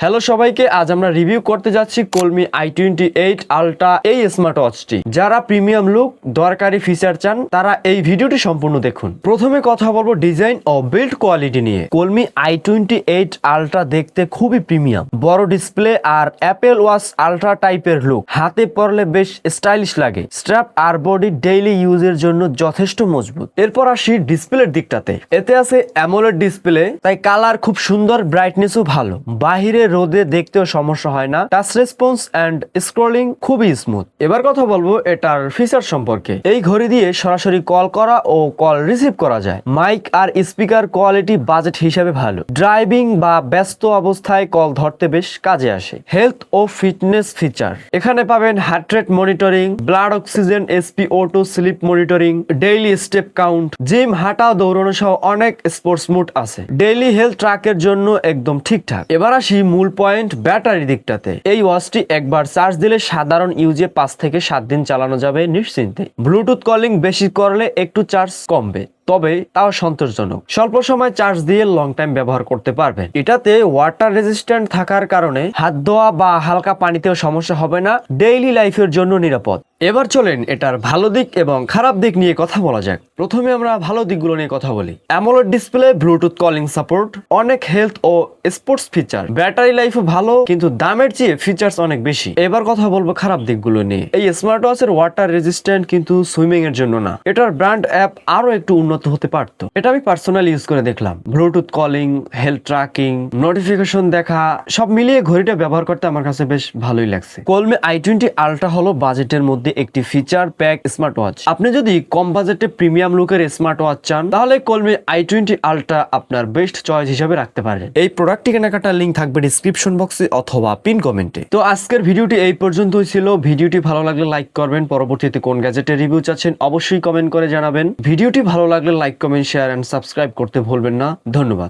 Hello সবাইকে, আজ আমরা রিভিউ করতে যাচ্ছি কলমি i28 আলট্রা এই স্মার্ট ওয়াচটি। যারা প্রিমিয়াম লুক দরকারি ফিচার চান তারা এই ভিডিওটি সম্পূর্ণ দেখুন। প্রথমে কথা বলবো ডিজাইন ও বিল্ড কোয়ালিটি নিয়ে। কলমি i28 আলট্রা দেখতে খুবই প্রিমিয়াম, বড় ডিসপ্লে আর অ্যাপেল ওয়াচ আলট্রা টাইপের লুক, হাতে পরলে বেশ স্টাইলিশ লাগে। স্ট্র্যাপ আর বডি ডেইলি ইউজের জন্য যথেষ্ট মজবুত। এরপর আসি ডিসপ্লের দিকটাতে। এতে আছে অ্যামোলেড ডিসপ্লে, তাই কালার খুব সুন্দর, ব্রাইটনেসও ভালো, বাহিরে রোদে দেখতেও সমস্যা হয় না। টাচ রেসপন্স এন্ড স্ক্রলিং খুবই স্মুথ। এবার কথা বলবো এটার ফিচার সম্পর্কে। এই ঘড়ি দিয়ে সরাসরি কল করা ও কল রিসিভ করা যায়। মাইক আর স্পিকার কোয়ালিটি বাজেট হিসাবে ভালো, ড্রাইভিং বা ব্যস্ত অবস্থায় কল ধরতে বেশ কাজে আসে। হেলথ ও ফিটনেস ফিচার এখানে পাবেন heart rate monitoring, blood oxygen, SpO2 slip monitoring, daily step count, gym, হাঁটা, দৌড়ানো সহ অনেক স্পোর্টস মোড আছে। ডেইলি হেলথ ট্র্যাকের জন্য একদম ঠিকঠাক। এবার আসি মূল পয়েন্ট, ব্যাটারি দিকটাতে। এই ওয়াচটি একবার চার্জ দিলে সাধারণ ইউজে 5 থেকে 7 দিন চালানো যাবে নিশ্চিন্তে। ব্লুটুথ কলিং বেশি করলে একটু চার্জ কমবে, তবে তাও সন্তোষজনক। স্বল্প সময় চার্জ দিয়ে লং টাইম ব্যবহার করতে পারবেন। এটাতে ওয়াটার রেজিস্ট্যান্ট থাকার কারণে হাত ধোয়া বা হালকা পানিতেও সমস্যা হবে না, ডেইলি লাইফের জন্য নিরাপদ। এবার চলেন এটার ভালো দিক এবং খারাপ দিক নিয়ে কথা বলা যাক। প্রথমে আমরা ভালো দিকগুলো নিয়ে কথা বলি। AMOLED display, Bluetooth calling support, অনেক হেলথ ও স্পোর্টস ফিচার, ব্যাটারি লাইফও ভালো, কিন্তু দামের চেয়ে ফিচার্স অনেক বেশি। এবার কথা বলবো খারাপ দিকগুলো নিয়ে। এই স্মার্ট ওয়াচের ওয়াটার রেজিস্ট্যান্ট, কিন্তু সুইমিং এর জন্য না। এটার ব্র্যান্ড অ্যাপ আরো একটু উন্নত হতে পারতো। এটা আমি পার্সোনালি ইউজ করে দেখলাম। Bluetooth calling, health tracking, notification দেখা, সব মিলিয়ে ঘড়িটা ব্যবহার করতে আমার কাছে বেশ ভালোই লাগছে। কলমি i20 আলট্রা হলো বাজেটের মধ্যে একটি ফিচার প্যাক স্মার্ট ওয়াচ। আপনি যদি কম বাজেটে প্রিমিয়াম লুকের স্মার্ট ওয়াচ চান, তাহলে কলমি i20 আলট্রা আপনার বেস্ট চয়েস হিসেবে রাখতে পারেন। এই প্রোডাক্টটি কেনাকাটার লিঙ্ক থাকবে ডিসক্রিপশন বক্সে অথবা পিন কমেন্টে। তো আজকের ভিডিওটি এই পর্যন্তই ছিল। ভিডিওটি ভালো লাগলে লাইক করবেন। পরবর্তীতে কোন গ্যাজেটের রিভিউ চাচ্ছেন অবশ্যই কমেন্ট করে জানাবেন। ভিডিওটি ভালো লাগলে like, comment, share and subscribe করতে ভুলবেন না। ধন্যবাদ।